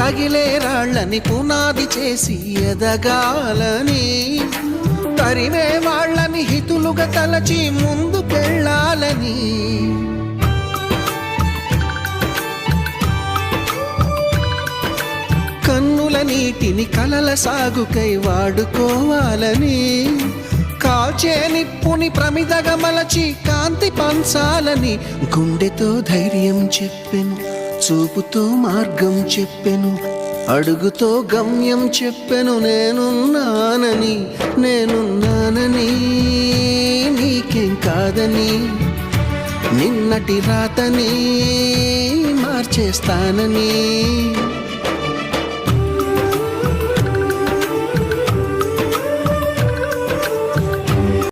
తగిలే రాళ్ళని పునాది చేసి ఎదగాలని, తరిమే వాళ్ళని హితులుగా తలచి ముందుకెళ్ళాలని, కన్నుల నీటిని కలల సాగుకై వాడుకోవాలని, కాల్చే నిప్పుని ప్రమిదగా మలచి కాంతి పంచాలని, గుండెతో ధైర్యం చెప్పెను, చూపుతో మార్గం చెప్పెను, అడుగుతో గమ్యం చెప్పెను. నేనున్నానని నీకేం కాదని, నిన్నటి రాతని మార్చేస్తానని.